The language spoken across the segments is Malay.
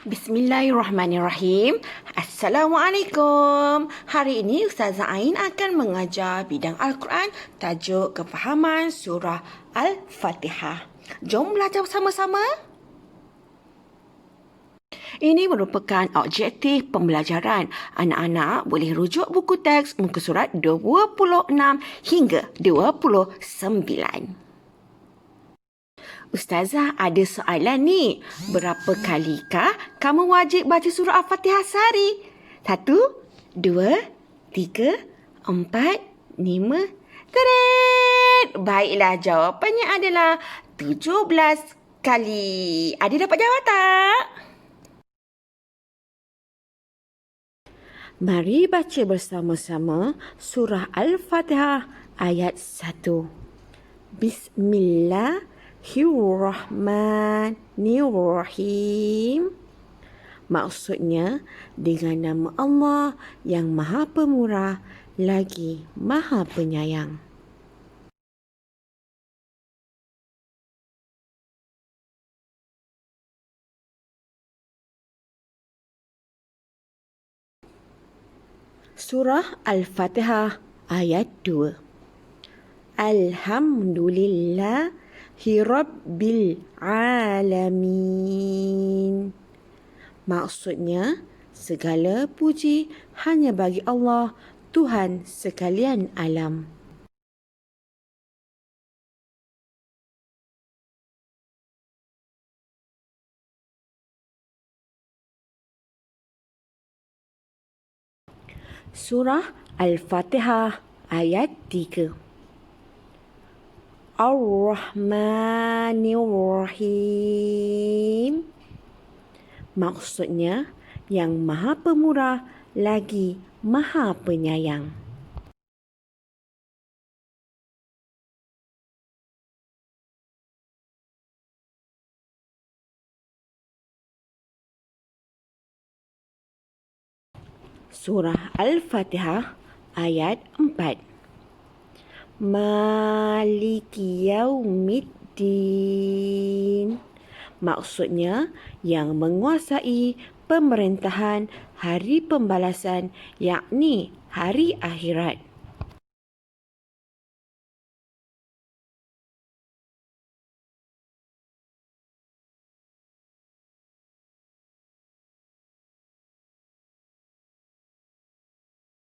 Bismillahirrahmanirrahim. Assalamualaikum. Hari ini Ustazah Ain akan mengajar bidang Al-Quran tajuk kefahaman surah Al-Fatihah. Jom belajar bersama-sama. Ini merupakan objektif pembelajaran. Anak-anak boleh rujuk buku teks muka surat 26 hingga 29. Ustazah ada soalan ni. Berapa kalikah kamu wajib baca surah Al-Fatihah sehari? 1, 2, 3, 4, 5. Teret! Baiklah, jawapannya adalah 17 kali. Adik dapat jawab tak? Mari baca bersama-sama surah Al-Fatihah ayat 1. Bismillahirrahmanirrahim. Maksudnya dengan nama Allah yang Maha Pemurah lagi Maha Penyayang. Surah Al-Fatihah ayat 2. Alhamdulillahi Rabbil Alamin. Maksudnya, segala puji hanya bagi Allah, Tuhan sekalian alam. Surah Al-Fatihah ayat 3. Ar-Rahmanir-Rahim. Maksudnya yang Maha Pemurah lagi Maha Penyayang. Surah Al-Fatihah ayat 4. Maliki Yaumiddin. Maksudnya yang menguasai pemerintahan hari pembalasan, yakni hari akhirat.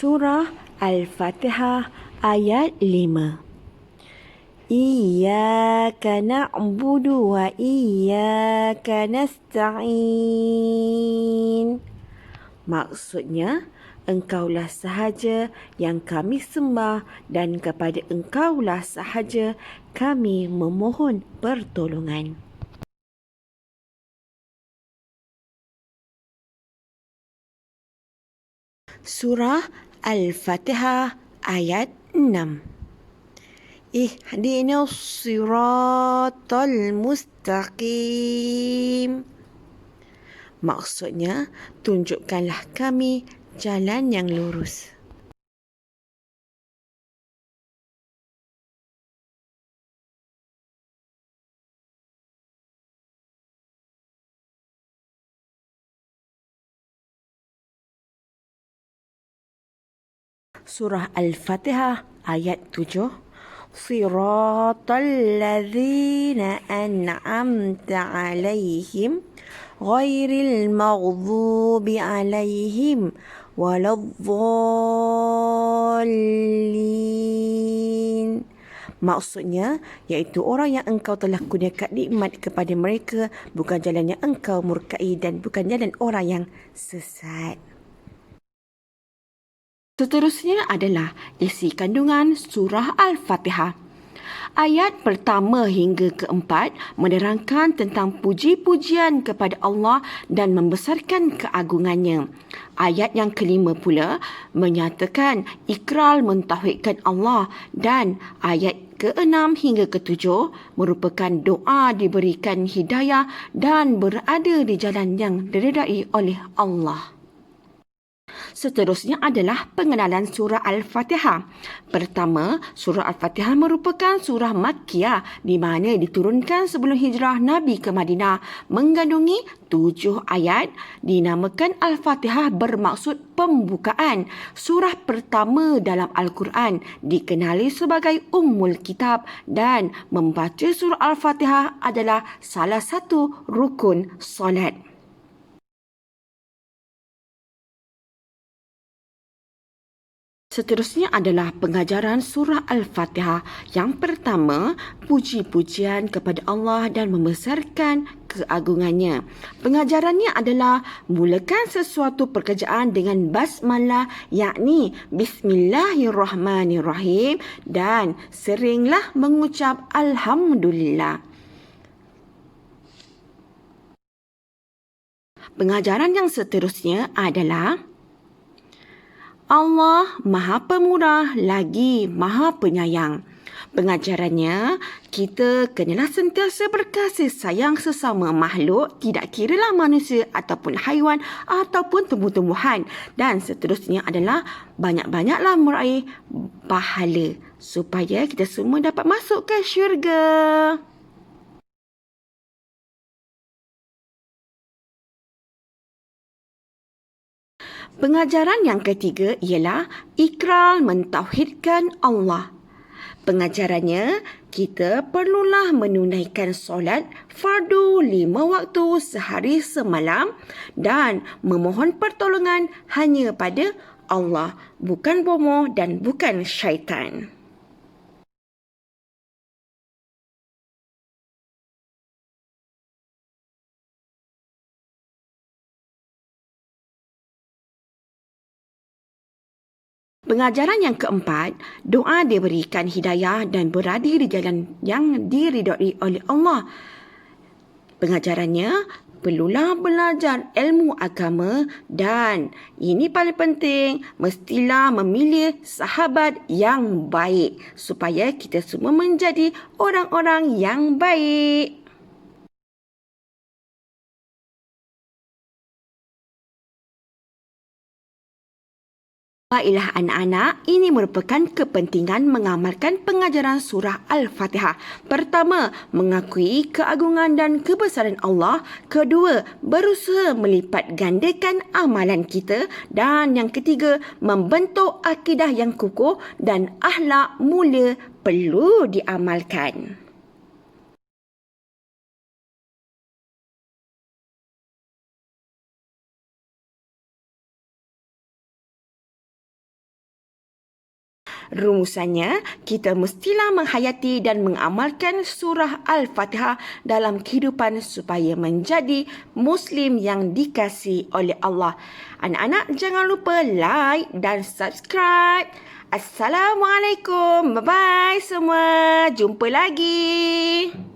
Surah Al-Fatihah ayat 5. Iyyaka na'budu wa iyyaka nasta'in. Maksudnya, Engkaulah sahaja yang kami sembah dan kepada Engkaulah sahaja kami memohon pertolongan. Surah Al-Fatihah ayat 6. Ihdinas siratal mustaqim. Maksudnya, tunjukkanlah kami jalan yang lurus. Surah Al-Fatihah ayat 7. Siratal ladzina an'amta alaihim ghairil maghdubi alaihim waladdallin. Maksudnya, iaitu orang yang engkau telah kurniakan nikmat kepada mereka, bukan jalan yang engkau murkai dan bukan jalan orang yang sesat. Seterusnya adalah isi kandungan surah Al-Fatihah. Ayat pertama hingga keempat menerangkan tentang puji-pujian kepada Allah dan membesarkan keagungannya. Ayat yang kelima pula menyatakan ikrar mentauhidkan Allah, dan ayat ke-6 hingga ke-7 merupakan doa diberikan hidayah dan berada di jalan yang diredai oleh Allah. Seterusnya adalah pengenalan surah Al-Fatihah. Pertama, surah Al-Fatihah merupakan surah Makkiyah di mana diturunkan sebelum hijrah Nabi ke Madinah, mengandungi 7 ayat. Dinamakan Al-Fatihah bermaksud pembukaan. Surah pertama dalam Al-Quran, dikenali sebagai Ummul Kitab, dan membaca surah Al-Fatihah adalah salah satu rukun solat. Seterusnya adalah pengajaran surah Al-Fatihah. Yang pertama, puji-pujian kepada Allah dan membesarkan keagungannya. Pengajarannya adalah mulakan sesuatu pekerjaan dengan basmalah, yakni Bismillahirrahmanirrahim, dan seringlah mengucap Alhamdulillah. Pengajaran yang seterusnya adalah Allah Maha Pemurah lagi Maha Penyayang. Pengajarannya, kita kenalah sentiasa berkasih sayang sesama makhluk, tidak kiralah manusia ataupun haiwan ataupun tumbuh-tumbuhan. Dan seterusnya adalah banyak-banyaklah meraih pahala supaya kita semua dapat masuk ke syurga. Pengajaran yang ketiga ialah ikrar mentauhidkan Allah. Pengajarannya, kita perlulah menunaikan solat fardu 5 waktu sehari semalam dan memohon pertolongan hanya pada Allah, bukan bomoh dan bukan syaitan. Pengajaran yang keempat, doa diberikan hidayah dan berada di jalan yang diridai oleh Allah. Pengajarannya, perlulah belajar ilmu agama dan ini paling penting, mestilah memilih sahabat yang baik supaya kita semua menjadi orang-orang yang baik. Baiklah anak-anak, ini merupakan kepentingan mengamalkan pengajaran surah Al-Fatihah. Pertama, mengakui keagungan dan kebesaran Allah. Kedua, berusaha melipat gandakan amalan kita. Dan yang ketiga, membentuk akidah yang kukuh dan akhlak mulia perlu diamalkan. Rumusannya, kita mestilah menghayati dan mengamalkan surah Al-Fatihah dalam kehidupan supaya menjadi Muslim yang dikasihi oleh Allah. Anak-anak jangan lupa like dan subscribe. Assalamualaikum. Bye-bye semua. Jumpa lagi.